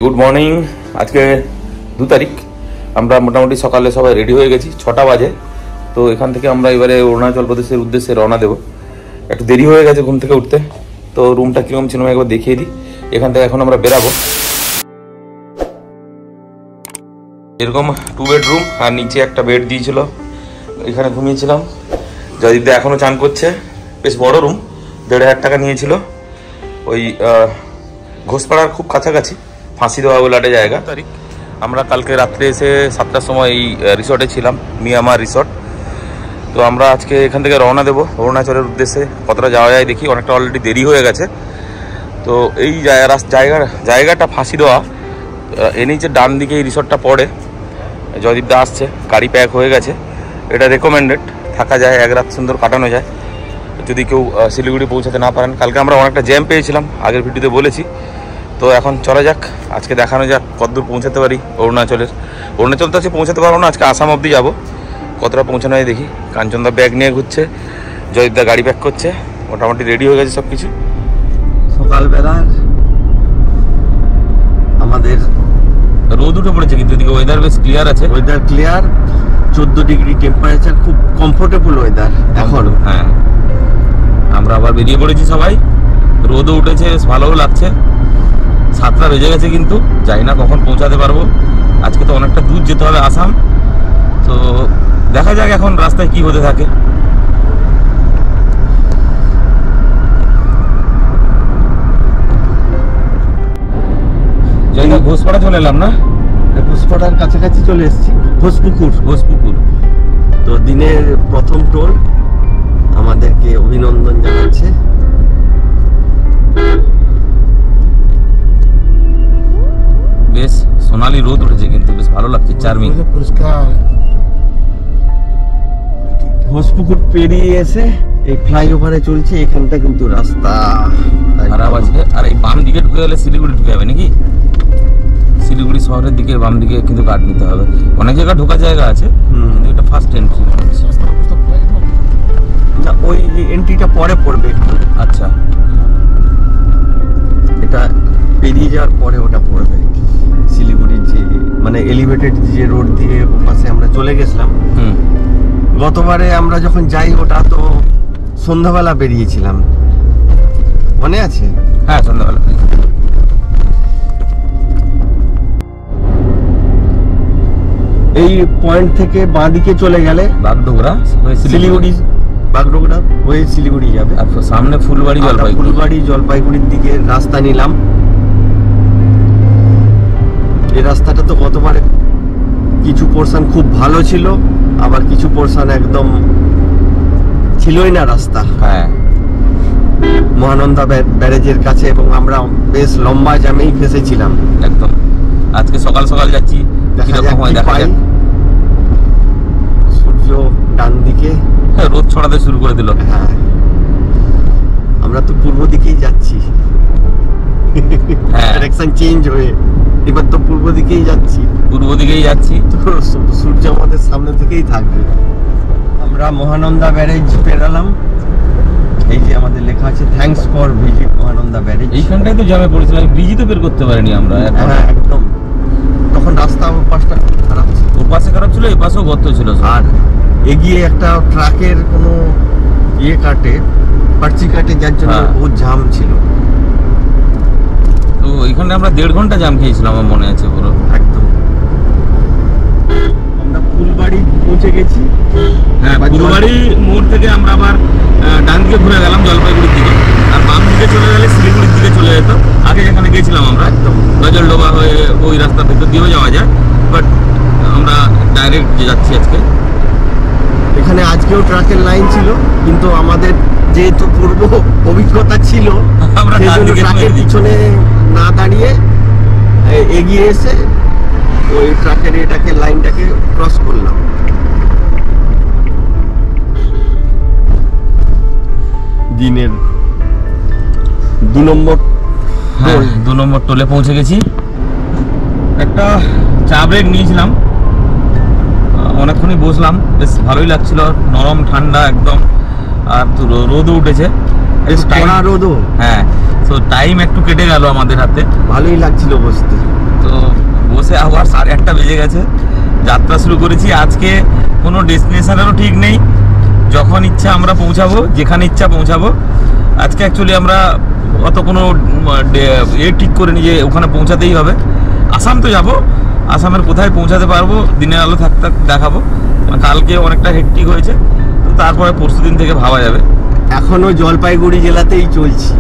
Good morning. আজকে 2 তারিখ। আমরা মোটামুটি সকালে সবাই রেডি হয়ে গেছি, 6টা বাজে। তো এখান থেকে আমরা এবারে অরুণাচল প্রদেশের উদ্দেশ্যে রওনা দেবো। একটু দেরি হয়ে গেছে ঘুম থেকে উঠতে, তো রুমটা কীরকম ছিল একবার দেখিয়ে দিই। এখান থেকে এখন আমরা বেরাবো। এরকম 2 বেডরুম আর নিচে একটা বেড দিয়েছিল, এখানে ঘুমিয়েছিলাম। জয়দীপদা এখনও চান করছে। বেশ বড় রুম, 1,500 টাকা নিয়েছিল। ওই ঘোষপাড়ার খুব কাছাকাছি, ফাঁসি দেওয়া বলে একটা জায়গা। তারিখ আমরা কালকে রাত্রে এসে 7টার সময় এই রিসর্টে ছিলাম, মিয়ামার রিসর্ট। তো আমরা আজকে এখান থেকে রওনা দেবো অরুণাচলের উদ্দেশ্যে। কতটা যাওয়া যায় দেখি, অনেকটা অলরেডি দেরি হয়ে গেছে। তো এই জায়গাটা ফাঁসি দেওয়া, এনএইচের ডান দিকে এই রিসর্টটা পড়ে। জয়দীপদা আসছে, গাড়ি প্যাক হয়ে গেছে। এটা রেকমেন্ডেড, থাকা যায়, 1 রাত সুন্দর কাটানো যায় যদি কেউ শিলিগুড়ি পৌঁছাতে না পারেন। কালকে আমরা অনেকটা জ্যাম পেয়েছিলাম, আগের ভিডিওতে বলেছি। তো এখন চলা যাক, আজকে দেখানো যাক কতদূর পৌঁছাতে পারি অরুণাচলের। অরুণাচল তো আজকে পৌঁছাতে পারবো না, আজকে আসাম অবধি যাবো। কতটা পৌঁছানো হয় দেখি। কাঞ্চনদা ব্যাগ নিয়ে ঘুরছে, জয়দীপদা গাড়ি প্যাক করছে, মোটামুটি রেডি হয়ে গেছে সব কিছু। সকালবেলা আমাদের রোদ উঠে পড়েছে, কিন্তু এদিকে ওয়েদার বেশ ক্লিয়ার আছে। ওয়েদার ক্লিয়ার, 14 ডিগ্রি টেম্পারেচার, খুব কমফোর্টেবল ওয়েদার এখন। হ্যাঁ, আমরা আবার বেরিয়ে পড়েছি সবাই। রোদও উঠেছে, বেশ ভালোও লাগছে। 7টা বেজে গেছে, কিন্তু জানি না কখন পৌঁছাতে পারবো। আজকে তো অনেকটা দূর যেতে হবে আসাম। তো দেখা যাক এখন রাস্তায় কি হতে থাকে। যাই না, ঘোষপাড়া চলে এলাম না? ঘোষপাড়ার কাছাকাছি চলে এসেছি। ঘোষপুকুর তো দিনের প্রথম টোল, আমাদেরকে অভিনন্দন জানাচ্ছে। বেশ সোনালি রোদ উঠেছে, কিন্তু বেশ ভালো লাগছে, চার্মিং। ঘোষপুকুর পেরিয়ে এসে এই ফ্লাইওভারে চলছে। এখানটা কিন্তু রাস্তা খারাপ আছে, আর এই বাম দিকে ঢুকে গেলে শিলিগুড়ি ঢুকে যাবে নাকি? শিলিগুড়ি শহরের দিকে বাম দিকে কিন্তু কাট নিতে হবে। অনেক জায়গা ঢোকার জায়গা আছে, কিন্তু এটা ফার্স্ট এন্ট্রি। না, ওই এন্ট্রিটা পরে পড়বে। আচ্ছা, এটা পেরিয়ে যাওয়ার পরে ওটা পড়বে। শিলিগুড়ির যে মানে এলিভেটেড যে রোড দিয়ে ওপাশে আমরা চলে গেছিলাম। গতবারে আমরা যখন যাই, ওটা তো সন্ধ্যাবেলা বেরিয়েছিলাম, মনে আছে? হ্যাঁ, সন্ধ্যাবেলা। এই পয়েন্ট থেকে বাঁ দিকে চলে গেলে বাগডোগরা হয়ে শিলিগুড়ি, বাগডোগরা হয়ে শিলিগুড়ি যাবে। আর সামনে ফুলবাড়ি, জলপাইগুড়ির দিকে রাস্তা নিলাম। এই রাস্তাটা তো গতবারে কিছু পোরশন খুব ভালো ছিল, আবার কিছু পোরশন একদম ছিলই না রাস্তা। হ্যাঁ, মহানন্দা ব্যারেজের কাছে, এবং আমরা বেশ লম্বা জ্যামেই ফেসেছিলাম একদম। আজকে সকাল সকাল যাচ্ছি, কিরকম হয় দেখা যাক। সূর্য ডান দিকে, রোদ ছড়াতে শুরু করে দিল। হ্যাঁ, আমরা তো পূর্ব দিকেই যাচ্ছি। ডাইরেকশন চেঞ্জ হয়ে এবার তো পূর্ব দিকেই যাচ্ছি। তো সূর্য আমাদের সামনে থেকেই থাকবে। আমরা মহানন্দা ব্যারেজ পেরালাম। এই যে আমাদের লেখা আছে thanks for visit Mahananda barrage. এইখানটাই তো জ্যামে পড়েছিলাম, ব্রিজই তো বের করতে পারিনি আমরা। হ্যাঁ, একদম। তখন রাস্তা ওর পাশটা খারাপ ছিল, ওর পাশে খারাপ ছিল, এই পাশেও গর্ত ছিল। আর এগিয়ে একটা ট্রাকের কোনো পার্চি কাটে, যার জন্য বহুত জ্যাম ছিল। তো এখানে আমরা 1.5 ঘন্টা জ্যাম খেয়েছিলাম, আমার মনে আছে পুরো। একদম। আমরা ফুলবাড়ি পৌঁছে গেছি। হ্যাঁ, ফুলবাড়ি মোড় থেকে আমরা আবার ডান দিকে ঘুরে গেলাম জলপাইগুড়ির দিকে, আর বাম দিকে চলে গেলে শিলিগুড়ির দিকে চলে যেত। আগে যেখানে গেছিলাম আমরা, একদম গজলডোবা হয়ে ওই রাস্তার ভিতর দিয়েও যাওয়া যায়, বাট আমরা ডাইরেক্ট যাচ্ছি আজকে। এখানে আজকেও ট্রাকের লাইন ছিল, কিন্তু আমাদের যেহেতু পূর্ব অভিজ্ঞতা ছিল, আমরা ট্রাকের পিছনে না দাঁড়িয়ে এগিয়ে এসে ওই ট্রাকের লাইনটাকে ক্রস করলাম। দিনের 2 নম্বর টোলে পৌঁছে গেছি। একটা চা ব্রেক নিয়েছিলাম, অনেকক্ষণই বসলাম, বেশ ভালোই লাগছিল, নরম ঠান্ডা একদম। আর রোদও উঠেছে, রোদও। হ্যাঁ, তো টাইম একটু কেটে গেল আমাদের হাতে, ভালোই লাগছিল বসতে। তো বসে আবার 1:30 বেজে গেছে, যাত্রা শুরু করেছি। আজকে কোনো ডেস্টিনেশনেরও ঠিক নেই, যখন ইচ্ছা আমরা পৌঁছাবো, যেখানে ইচ্ছা পৌঁছাবো। আজকে অ্যাকচুয়ালি আমরা অত কোনো ঠিক করিনি যে ওখানে পৌঁছাতেই হবে। আসাম তো যাবো, আসামের কোথায় পৌঁছাতে পারবো দিনের আলো থাকতে দেখাবো। কালকে অনেকটা হেক্টিক হয়েছে, তো তারপরে পরশুদিন থেকে ভাবা যাবে। এখনো জলপাইগুড়ি জেলাতেই চলছি,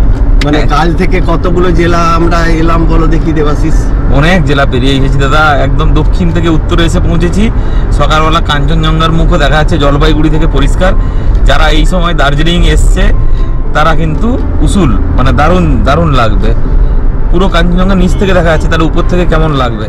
মানে কাল থেকে কতগুলো জেলা আমরা এলাম বলো দেখি দেবাশিস? অনেক জেলা পেরিয়ে গেছি দাদা, একদম দক্ষিণ থেকে উত্তরে এসে পৌঁছেছি। সকালবেলা কাঞ্চনজঙ্ঘার মুখও দেখা যাচ্ছে জলপাইগুড়ি থেকে পরিষ্কার। যারা এই সময় দার্জিলিং এসছে তারা কিন্তু উসুল, মানে দারুণ দারুণ লাগবে। পুরো কাঞ্চনজঙ্ঘা নিচ থেকে দেখা যাচ্ছে, তার উপর থেকে কেমন লাগবে।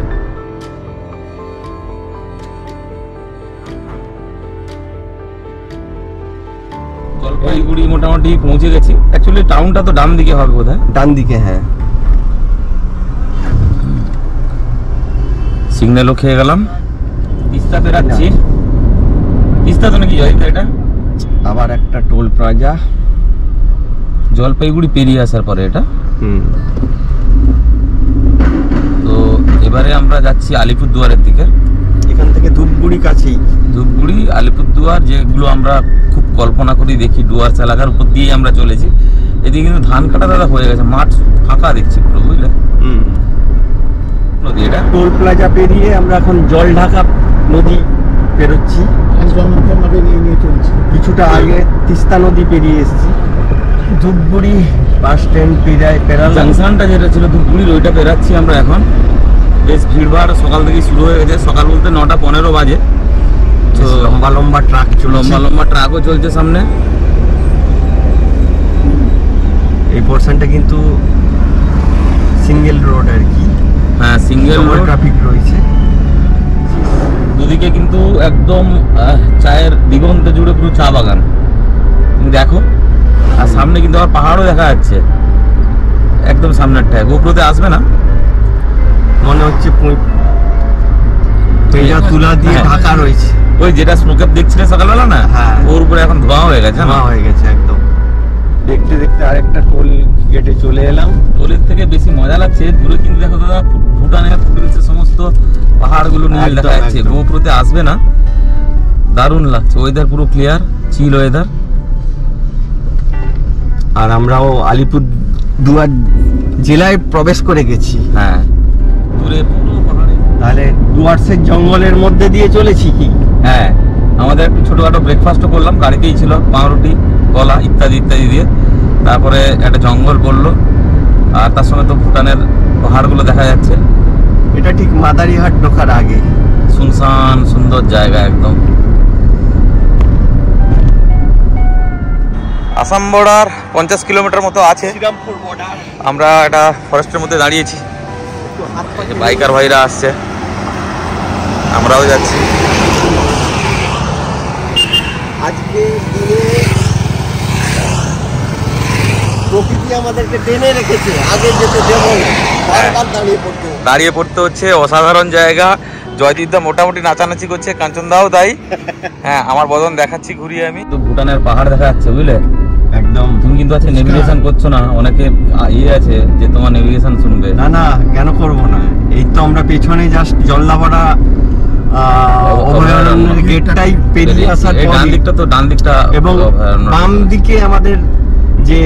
জলপাইগুড়ি মোটামুটি পৌঁছে গেছি। অ্যাকচুয়ালি টাউনটা তো ডান দিকে হবে বোধহয়। ডান দিকে, হ্যাঁ। সিগন্যালও খেয়ে গেলাম, তিস্তা পেরাচ্ছি। তিস্তা তো নাকি জয়িতা, এটা আবার একটা টোল প্লাজা জলপাইগুড়ি পেরিয়ে আসার পরে এটা। তো এবারে আমরা যাচ্ছি আলিপুরদুয়ারের দিকে। এখান থেকে ধূপগুড়ি কাছেই। ধূপগুড়ি, আলিপুরদুয়ার, যেগুলো আমরা খুব কল্পনা করি দেখি, ডুয়ার্স এলাকার উপর দিয়েই আমরা চলেছি। এদিকে কিন্তু ধান কাটা দাদা হয়ে গেছে, মাঠ ফাঁকা দেখছি পুরো, বুঝলে? নদী এটা। টোল প্লাজা পেরিয়ে আমরা এখন জলঢাকা নদী পেরোচ্ছি। কিছুটা আগে তিস্তা নদী পেরিয়ে এসেছি। Dhupguri bus stand পেরালাম। জাংশনটা যেটা ছিল ধূপগুড়ির, ওইটা পেরাচ্ছি আমরা এখন। বেশ ভিড়ভাড় সকাল থেকেই শুরু হয়ে গেছে। সকাল বলতে 9:15 বাজে। তো লম্বা লম্বা ট্রাক, লম্বা লম্বা ট্রাকও চলছে সামনে। এই পোর্শনটা কিন্তু সিঙ্গেল রোড আর কি। হ্যাঁ, সিঙ্গেল রোড, ট্রাফিক রয়েছে দুদিকে কিন্তু একদম চায়ের দিগন্তে জুড়ে পুরো চা বাগান, তুমি দেখো। আর সামনে কিন্তু আবার পাহাড়ও দেখা যাচ্ছে একদম সামনেরটায়। গোপ্রোতে আসবে না মনে হচ্ছে, পেজা তুলা দিয়ে ঢাকা রয়েছে। ওই যেটা স্নোক্যাপ দেখছিলে সকালবেলা না, হ্যাঁ, ওর উপরে এখন ধোঁয়া হয়ে গেছে। ধোঁয়া হয়ে গেছে একদম। দেখতে দেখতে আরেকটা টোল গেটে চলে এলাম। টোলের থেকে বেশি মজা লাগছে দূরে কিন্তু দেখো দাদা, ভুটানের ফুটেছে সমস্ত পাহাড়গুলো নীল দেখা যাচ্ছে। গোপ্রোতে আসবে না, দারুণ লাগছে। ওয়েদার পুরো ক্লিয়ার, চিল ওয়েদার। আর আমরাও আলিপুরদুয়ার জেলায় প্রবেশ করে গেছি। হ্যাঁ, দূরে পুরো পাহাড়ে। তাহলে ডুয়ার্সের জঙ্গলের মধ্যে দিয়ে চলেছি কি? হ্যাঁ, আমাদের একটু ছোটখাটো ব্রেকফাস্টও করলাম, গাড়িতেই ছিল, পাউরুটি, কলা ইত্যাদি ইত্যাদি দিয়ে। তারপরে একটা জঙ্গল পড়লো, আর তার সঙ্গে তো ভুটানের পাহাড়গুলো দেখা যাচ্ছে। এটা ঠিক মাদারিহাট ঢোকার আগে। শুনশান সুন্দর জায়গা একদম। আসাম বর্ডার 50 কিলোমিটার মতো আছে। শ্রীরামপুর বর্ডার। আমরা একটা ফরেস্টের মধ্যে দাঁড়িয়েছি, বাইকার ভাইরা আসছে, আমরাও যাচ্ছি। আজকে দিনে প্রকৃতি আমাদেরকে টেনে রেখেছে, আগে যেতে দেব না, বারবার দাঁড়িয়ে পড়তে হচ্ছে। অসাধারণ জায়গা। জয়দীপদা মোটামুটি নাচানাচি করছে, কাঞ্চনদাও তাই। হ্যাঁ, আমার বদন দেখাচ্ছি ঘুরিয়ে আমি। তো ভুটানের পাহাড় দেখা যাচ্ছে, বুঝলে? একদম। তুমি কিন্তু আছে নেভিগেশন করছো না, অনেকে ইয়ে আছে যে তোমার নেভিগেশন শুনবে। না না, কেন করব না? এই তো আমরা পেছনে জাস্ট জল্লাপাড়া অভয়ারণ্যের গেটটাই পেরিয়ে আসার পর, ডান দিকটা তো, ডান দিকটা, এবং বাম দিকে আমাদের যে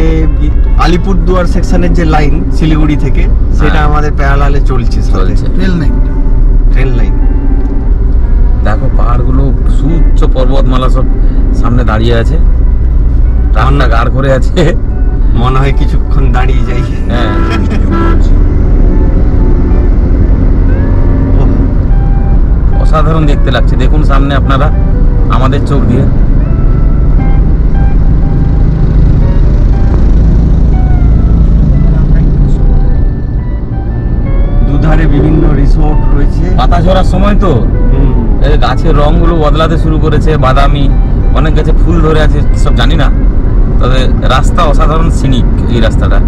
আলিপুরদুয়ার সেকশনের যে লাইন শিলিগুড়ি থেকে, সেটা আমাদের প্যারালালে চলছে। Train line. দেখো পাহাড়গুলো, সুউচ্চ পর্বতমালা সব সামনে দাঁড়িয়ে আছে, রান্না গাড় করে আছে। মনে হয় কিছুক্ষণ দাঁড়িয়ে যাই। হ্যাঁ, অসাধারণ দেখতে লাগছে। দেখুন সামনে আপনারা, আমাদের চোখ দিয়ে। দুধারে বিভিন্ন রিসোর্ট রয়েছে। পাতা ঝরার সময় তো গাছের রংগুলো বদলাতে শুরু করেছে, বাদামি, অনেক গাছে ফুল ধরে আছে, সব জানি না। তবে রাস্তা অসাধারণ সিনিক, এই রাস্তাটা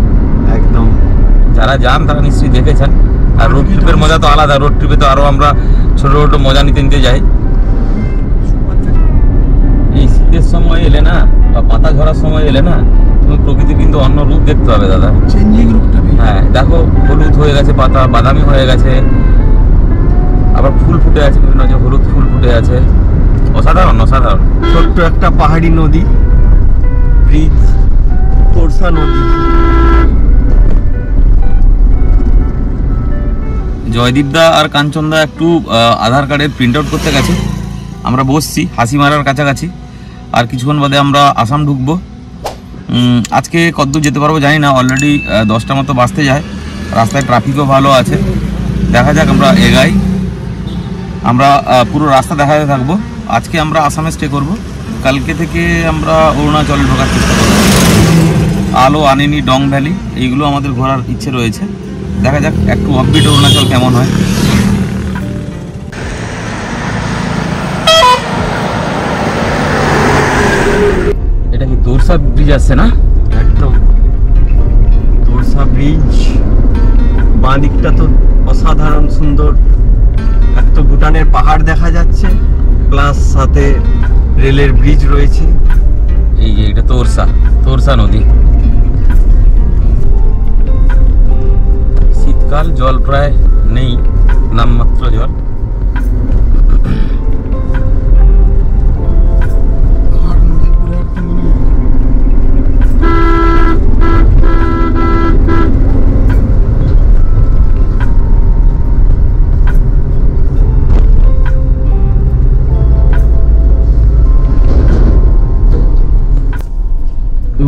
একদম। যারা যান তারা নিশ্চয়ই দেখেছেন। আর রোড ট্রিপের মজা তো আলাদা। রোড ট্রিপে তো আরো আমরা ছোট ছোট মজা নিতে নিতে যাই। এই শীতের সময় এলে না, বা পাতা ঝরার সময় এলে না, তুমি প্রকৃতির কিন্তু অন্য রূপ দেখতে পাবে দাদা। হ্যাঁ, দেখো হলুদ হয়ে গেছে পাতা, বাদামি হয়ে গেছে, আবার ফুল ফুটে আছে বিভিন্ন, যে হলুদ ফুল ফুটে আছে, অসাধারণ অসাধারণ। ছোট্ট একটা পাহাড়ি নদী, ব্রিজ, তোরসা নদী। জয়দীপদা আর কাঞ্চনদা একটু আধার কার্ডের প্রিন্ট আউট করতে গেছে, আমরা বসছি হাসিমারার কাছাকাছি। আর কিছুক্ষণ বাদে আমরা আসাম ঢুকবো। আজকে কতদূর যেতে পারবো জানি না, অলরেডি 10টা মতো বাজতে যায়, রাস্তায় ট্রাফিকও ভালো আছে। দেখা যাক, আমরা এগাই, আমরা পুরো রাস্তা দেখাতে থাকবো। আজকে আমরা আসামে স্টে করব, কালকে থেকে আমরা অরুণাচলে ঢোকার চেষ্টা করব। আলো আনেনি, ডং ভ্যালি, এইগুলো আমাদের ঘোরার ইচ্ছে রয়েছে। দেখা যাক একটু অফবিট অরুণাচল কেমন হয়। এটা কি তোরসা ব্রিজ আসছে না? একদম তোরসা ব্রিজ। বাঁ দিকটা তো অসাধারণ সুন্দর, এক তো ভুটানের পাহাড় দেখা যাচ্ছে, প্লাস সাথে রেলের ব্রিজ রয়েছে। এই যে এটা তোরসা নদী। শীতকাল, জল প্রায় নেই, নামমাত্র জল।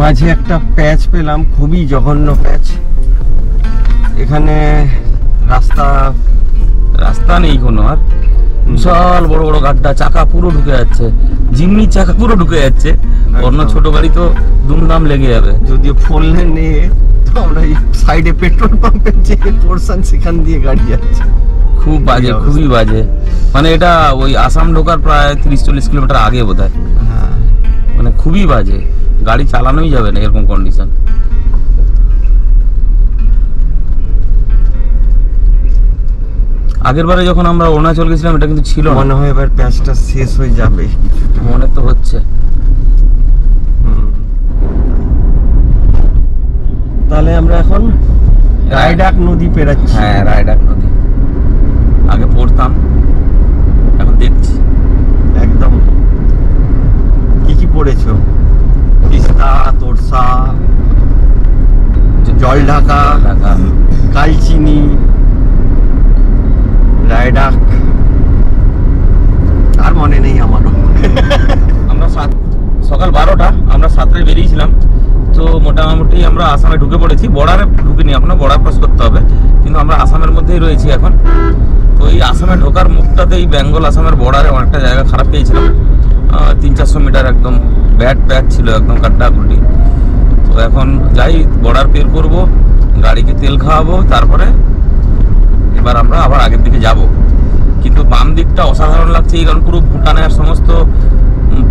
মাঝে একটা প্যাচ পেলাম, খুবই জঘন্য প্যাচ। এখানে রাস্তা নেই কোনো, আর বিশাল বড় বড় গাড্ডা, চাকা পুরো ঢুকে যাচ্ছে, জিম্মির চাকা পুরো ঢুকে যাচ্ছে। অন্য ছোট গাড়ি তো দুমদাম লেগে যাবে। যদিও ফোর লেন নিয়ে তো আমরা এই সাইডে পেট্রোল পাম্পের যে পোরশন, সেখান দিয়ে গাড়ি যাচ্ছে। খুব বাজে, খুবই বাজে। মানে এটা ওই আসাম ঢোকার প্রায় 30-40 কিলোমিটার আগে বোধহয়। মানে খুবই বাজে, গাড়ি চালানোই যাবে না এরকম কন্ডিশন। আগের বারে যখন আমরা অরুণাচল গেছিলাম এটা কিন্তু ছিল, মনে হয় এবার প্যাচটা শেষ হয়ে যাবে মনে তো হচ্ছে। তাহলে আমরা এখন রায়ডাক নদী পেরাচ্ছি। হ্যাঁ, রায়ডাক নদী আগে পড়তাম, এখন দেখছি। একদম কি কি পড়েছো? তিস্তা, তোরসা, জলঢাকা, কালচিনি, রায়ডাক, আর মনে নেই আমারও। আমরা সকাল 12টা, আমরা 7টায় বেরিয়েছিলাম। তো মোটামুটি আমরা আসামে ঢুকে পড়েছি, বর্ডারে ঢুকিনি এখনো, বর্ডার ক্রস করতে হবে, কিন্তু আমরা আসামের মধ্যেই রয়েছি এখন। তো এই আসামে ঢোকার মুখটাতেই বেঙ্গল আসামের বর্ডারে অনেকটা জায়গা খারাপ পেয়েছিলাম, 300-400 মিটার একদম ব্যাড প্যাচ ছিল, একদম কাট্টাকুটি। তো এখন যাই, বর্ডার পের করব, গাড়িকে তেল খাওয়াবো, তারপরে এবার আমরা আবার আগের দিকে যাব। কিন্তু বাম দিকটা অসাধারণ লাগছে, এই কারণ পুরো ভুটানের সমস্ত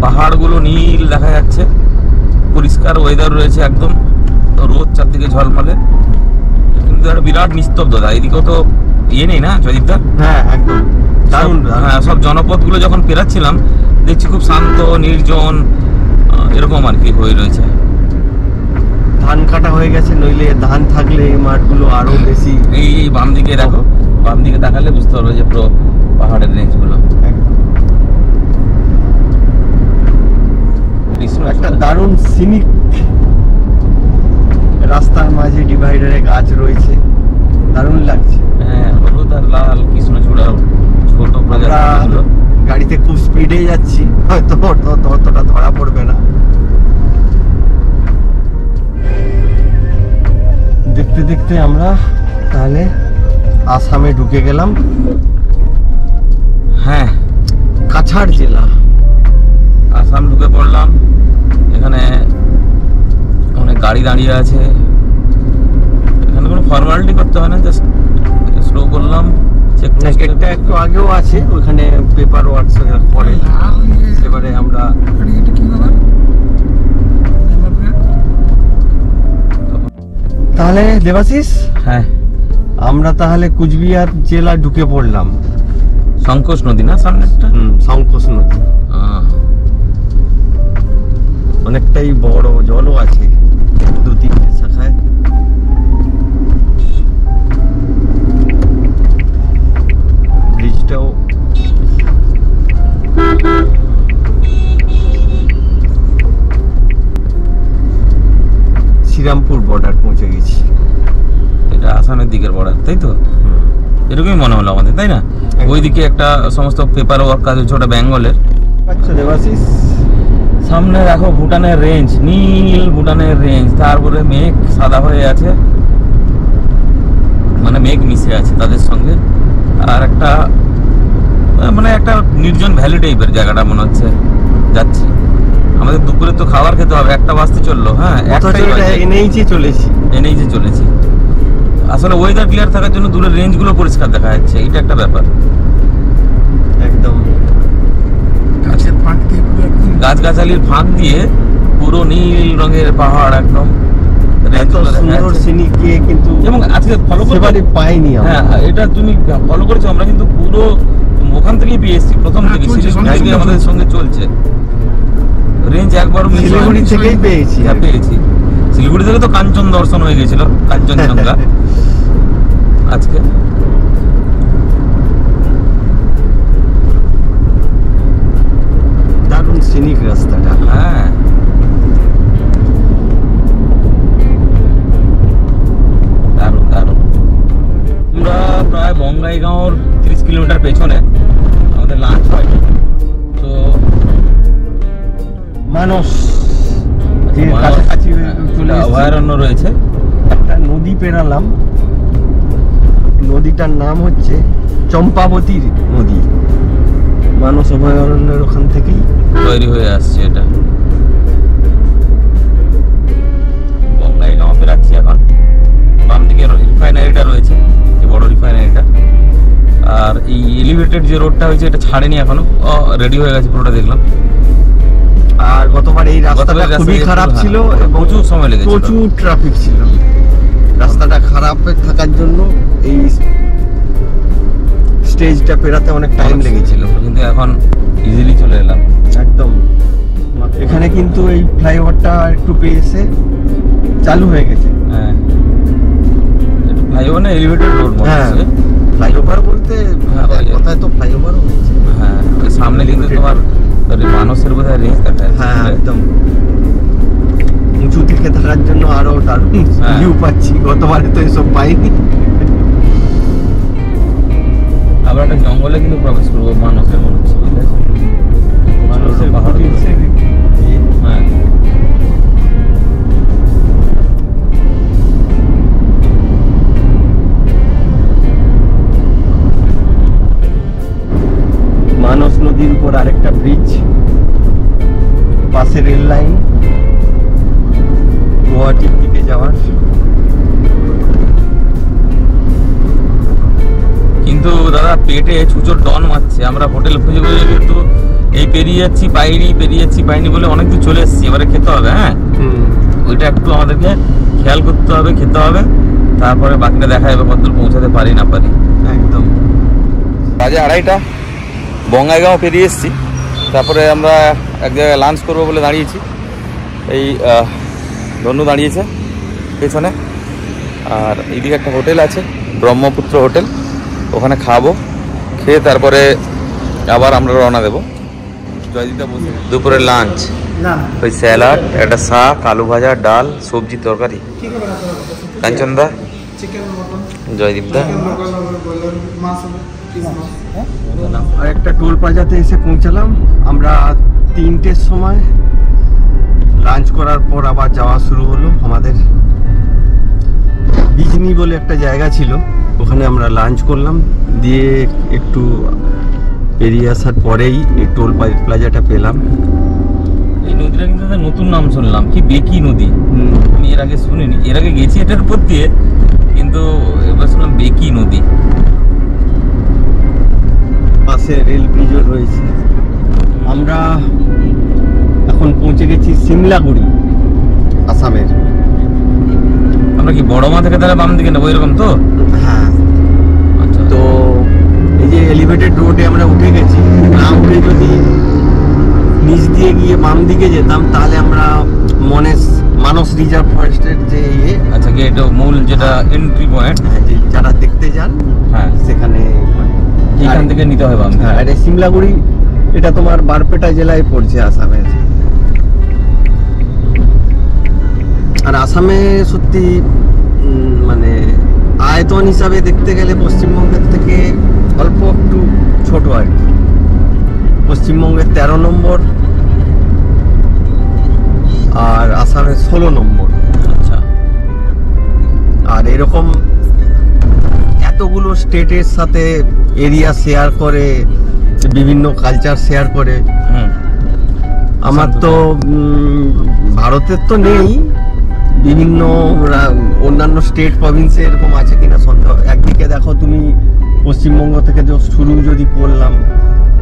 পাহাড়গুলো নীল দেখা যাচ্ছে, পরিষ্কার ওয়েদার রয়েছে একদম, রোদ চারদিকে ঝলমলে, কিন্তু একটা বিরাট নিস্তব্ধতা। এদিকেও তো ইয়ে নেই না জয়দীপদা? হ্যাঁ, একদম দারুণ। হ্যাঁ, সব জনপদগুলো যখন পেরাচ্ছিলাম দেখছি খুব শান্ত, নির্জন, এরকম আর কি হয়ে রয়েছে। ধান কাটা হয়ে গেছে, নইলে ধান থাকলে এই মাঠগুলো আরো বেশি। এই বাম দিকে দেখো, বাম দিকে তাকালে বুঝতে পারবে যে পুরো পাহাড়ের রেঞ্জগুলো। একটা দারুণ সিনিক রাস্তার মাঝে ডিভাইডারে গাছ রয়েছে, দারুণ লাগছে। হ্যাঁ, হলুদ আর লাল কৃষ্ণচূড়া ছোট প্রজাতিগুলো। গাড়িতে খুব স্পিডে যাচ্ছি, হয়তো অতটা ধরা পড়বে না। দেখতে দেখতে আমরা তাহলে আসামে ঢুকে গেলাম। হ্যাঁ, কাছাড় জেলা, আসাম ঢুকে পড়লাম। এখানে অনেক গাড়ি দাঁড়িয়ে আছে, এখানে কোনো ফর্মালিটি করতে হয় না, জাস্ট স্লো করলাম। চেকটা একটু আগেও আছে, ওখানে পেপার ওয়ার্কস করে। এবারে আমরা তাহলে দেবাশিস, হ্যাঁ, আমরা তাহলে কুচবিহার জেলা ঢুকে পড়লাম। সংকোচ নদী না সামনেটা? সংকোচ নদী, অনেকটাই বড়, জলও আছে 2-3টে শাখায়। ব্রিজটাও তাই তো? এরকমই মনে হলো আমাদের, তাই না? ওইদিকে একটা সমস্ত পেপার ওয়ার্ক কাজ হচ্ছে, ওটা বেঙ্গলের। আচ্ছা দেবাশিস, সামনে দেখো ভুটানের রেঞ্জ, নীল ভুটানের রেঞ্জ, তারপরে মেঘ সাদা হয়ে আছে, মানে মেঘ মিশে আছে তাদের সঙ্গে। আর একটা মানে একটা নির্জন ভ্যালি টাইপের জায়গাটা মনে হচ্ছে যাচ্ছি। আমাদের দুপুরে তো খাবার খেতে হবে, 1টা বাজতে চললো। হ্যাঁ, এনেইচে চলেছি। আসলে ওয়েদার ক্লিয়ার থাকার জন্য দূরের রেঞ্জগুলো পরিষ্কার দেখা যাচ্ছে, এটা একটা ব্যাপার। একদম গাছগাছালির ফাঁক দিয়ে পুরো নীল রঙের পাহাড়, একদম সুন্দর সিনিক গিয়ে, কিন্তু এবং আজকে ফলো করে পাইনি। হ্যাঁ, এটা তুমি ফলো করেছো, আমরা কিন্তু পুরো ওখান থেকেই পেয়েছি, প্রথম থেকে শিলিগুড়ি থেকে আমাদের সঙ্গে চলছে রেঞ্জ। একবারও শিলিগুড়ি থেকেই পেয়েছি। হ্যাঁ, পেয়েছি। শিলিগুড়ি থেকে তো কাঞ্চন দর্শন হয়ে গেছিল, কাঞ্চনজঙ্ঘা আজকে। দারুণ সিনিক রাস্তাটা। হ্যাঁ, দারুণ দারুণ। আমরা প্রায় বঙ্গাইগাঁওর 30 কিলোমিটার পেছনে আমাদের লাঞ্চ হয়। তো মানস কাছাকাছি অভয়ারণ্য রয়েছে, একটা নদী পেরালাম। নদীটার নাম হচ্ছে চম্পাবতী নদী। মানস অভয়ারণ্যের ওখান থেকেই তৈরি হয়ে আসছে এটা। বঙ্গাইগাঁও বেরাচ্ছি এখন। বাম দিকে রিফাইনারিটা রয়েছে, যে বড় রিফাইনারিটা। আর এই এলিভেটেড যে রোডটা হয়েছে, এটা ছাড়েনি এখনো, রেডি হয়ে গেছে পুরোটা, দেখলাম। আর গতবার এই রাস্তাটা খুবই খারাপ ছিল, প্রচুর সময় লেগেছিল, প্রচুর ট্রাফিক ছিল। রাস্তাটা খারাপ থাকার জন্য এই স্টেজটা পেরাতে অনেক টাইম লেগেছিল, কিন্তু এখন ইজিলি চলে এলাম একদম। এখানে কিন্তু এই ফ্লাইওভারটা একটু পেয়েছে, চালু হয়ে গেছে। হ্যাঁ, ফ্লাইওভার না এলিভেটেড রোড মনে হচ্ছে। ফ্লাইওভার বলতে কথায় তো ফ্লাইওভারও হচ্ছে। হ্যাঁ, ওই সামনে কিন্তু তোমার মানুষের বোধহয় রেঞ্জ দেখা যাচ্ছে। হ্যাঁ, একদম উঁচু থেকে থাকার জন্য আরো দারুণ ভিউ পাচ্ছি। গতবারে তো এসব পাইনি। আবার একটা জঙ্গলে কিন্তু প্রবেশ করবো মানুষের, মনে হচ্ছে মানুষের পাহাড়। হ্যাঁ, মানস নদীর উপর আরেকটা ব্রিজ, পাশে রেল লাইন গুয়াহাটির দিকে যাওয়ার। কিন্তু দাদা পেটে ছুঁচোর ডন মারছে। আমরা হোটেল খুঁজে খুঁজে কিন্তু এই পেরিয়ে যাচ্ছি পাইনি বলে অনেক দূর চলে এসেছি। এবারে খেতে হবে। হ্যাঁ, ওইটা একটু আমাদেরকে খেয়াল করতে হবে, খেতে হবে, তারপরে বাকিটা দেখা যাবে কতদূর পৌঁছাতে পারি না পারি। একদম বাজে 2:30, বঙ্গাইগাঁও পেরিয়ে এসেছি। তারপরে আমরা এক জায়গায় লাঞ্চ করবো বলে দাঁড়িয়েছি। এই ধনু দাঁড়িয়েছে পেছনে, আর এইদিকে একটা হোটেল আছে, ব্রহ্মপুত্র হোটেল, ওখানে খাবো। খেয়ে তারপরে আবার আমরা রওনা দেবো। জয়দিতা বসে দুপুরের লাঞ্চ, ওই স্যালাড, একটা শাক, আলু ভাজা, ডাল, সবজি, তরকারি। কাঞ্চনদা, জয়দীপদা। আর একটা টোল প্লাজাতে এসে পৌঁছালাম আমরা 3টের সময়। লাঞ্চ করার পর আবার যাওয়া শুরু হলো আমাদের। বিজনি বলে একটা জায়গা ছিল, ওখানে আমরা লাঞ্চ করলাম। দিয়ে একটু পেরিয়ে আসার পরেই এই টোল প্লাজাটা পেলাম। এই নদীটা কিন্তু নতুন নাম শুনলাম, কি বেকি নদী। আমি এর আগে শুনিনি, এর আগে গেছি এটার উপর দিয়ে, কিন্তু এবার শুনলাম বেকি নদী। পাশে রেল ব্রিজও রয়েছে। আমরা এখন পৌঁছে গেছি সিমলাগুড়ি, আসামের। আমরা কি বড়মা থেকে তাহলে বাম দিকে নেবো, এরকম তো? হ্যাঁ, আচ্ছা। তো এই যে এলিভেটেড রোডে আমরা উঠে গেছি। না উঠে যদি নিচ দিয়ে গিয়ে বাম দিকে যেতাম, তাহলে আমরা মানস রিজার্ভ ফরেস্টের যে আচ্ছা, এটা মূল যেটা এন্ট্রি পয়েন্ট, যারা দেখতে যান, হ্যাঁ, সেখানে এখান থেকে নিতে হয় বাম। হ্যাঁ, আর এই সিমলাগুড়ি এটা তোমার বারপেটা জেলায় পড়ছে আসামের। আর আসামে সত্যি মানে আয়তন হিসাবে দেখতে গেলে পশ্চিমবঙ্গের থেকে অল্প একটু ছোট আর কি। পশ্চিমবঙ্গের 13 নম্বর আর আসামের 16 নম্বর। আচ্ছা, আর এরকম এতগুলো স্টেটের সাথে এরিয়া শেয়ার করে, বিভিন্ন কালচার শেয়ার করে। আমার তো ভারতের তো নেই, বিভিন্ন অন্যান্য স্টেট প্রভিন্সে এরকম আছে কিনা সন্দেহ। একদিকে দেখো তুমি পশ্চিমবঙ্গ থেকে শুরু যদি করলাম,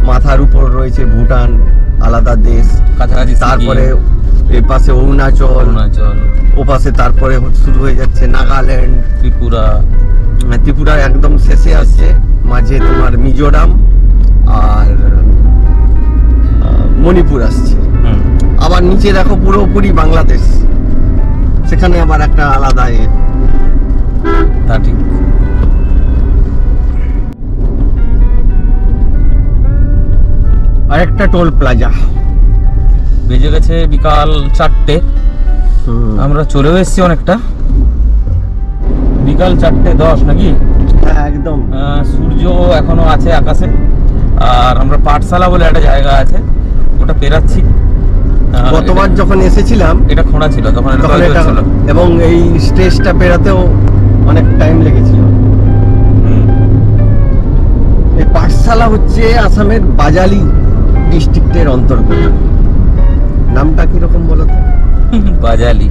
মাথার উপর রয়েছে ভুটান, আলাদা দেশ, কাছাকাছি তারপরে এই পাশে অরুণাচল, ও পাশে তারপরে শুরু হয়ে যাচ্ছে নাগাল্যান্ড, ত্রিপুরা একদম শেষে আসছে, মাঝে তোমার মিজোরাম আর মণিপুর আসছে। আবার নিচে দেখো পুরোপুরি বাংলাদেশ, সেখানে আবার একটা আলাদা তা ঠিক। আরেকটা টোল প্লাজা। বেজে গেছে বিকাল 4টে, আমরা চলেও এসেছি অনেকটা, বিকাল 4:10 নাকি? হ্যাঁ একদম। সূর্য এখনো আছে আকাশে, আর আমরা পাঠশালা বলে একটা জায়গা আছে, ওটা পেরাচ্ছি। গতবার যখন এসেছিলাম এটা খোঁড়া ছিল, তখন এটা ছিল, এবং এই স্টেজটা পেরাতেও অনেক টাইম লেগেছিল। এই পাঠশালা হচ্ছে আসামের বাজালি ডিস্ট্রিক্টের অন্তর্গত। নামটা কিরকম বলো তো? বাজালি।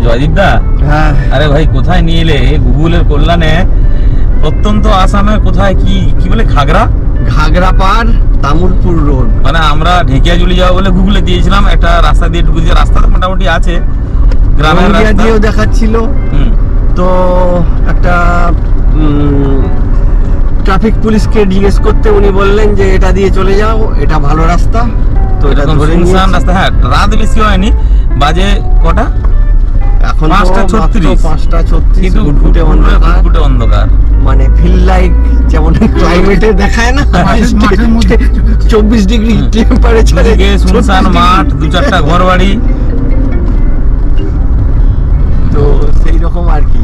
জয়দীপ দা, হ্যাঁ, আরে ভাই কোথায় নিয়ে এলে? গুগলের কল্যাণে প্রত্যন্ত আসামে কোথায় কি বলে ঘাগড়াপাড় তামুলপুর রোড। মানে আমরা ঢেকিয়াজুলি যাবো বলে গুগলে দিয়েছিলাম, একটা রাস্তা দিয়ে ঢুকেছি, রাস্তা তো মোটামুটি আছে, গ্রামের রাস্তা দিয়েও দেখাচ্ছিল। তো একটা ট্রাফিক পুলিশকে জিজ্ঞেস করতে উনি বললেন যে এটা দিয়ে চলে যাও, এটা ভালো রাস্তা। তো এটা ধরে নিলাম রাস্তা। হ্যাঁ, রাত বেশি হয়নি, বাজে কটা? এখন 5:36, কিন্তু ঘুটঘুটে অন্ধকার, মানে ফিল লাইক যেমন ক্লাইমেটে দেখায় না 24 ডিগ্রি টেম্পারেচারে, শুনশান মাঠ, 2-4টা ঘর বাড়ি, তো সেই রকম আর কি।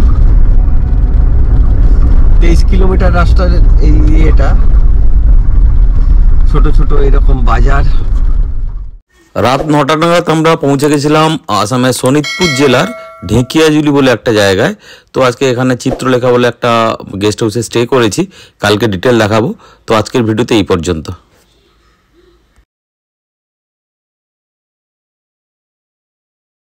23 কিলোমিটার রাস্তার এই এটা, ছোট ছোট এরকম বাজার। রাত 9টা নাগাদ আমরা পৌঁছে গেছিলাম আসামের শোনিতপুর জেলার ঢেকিয়াজুলি বলে একটা জায়গায়। তো আজকে এখানে চিত্রলেখা বলে একটা গেস্ট হাউসে স্টে করেছি, কালকে ডিটেল দেখাবো। তো আজকের ভিডিওতে এই পর্যন্ত।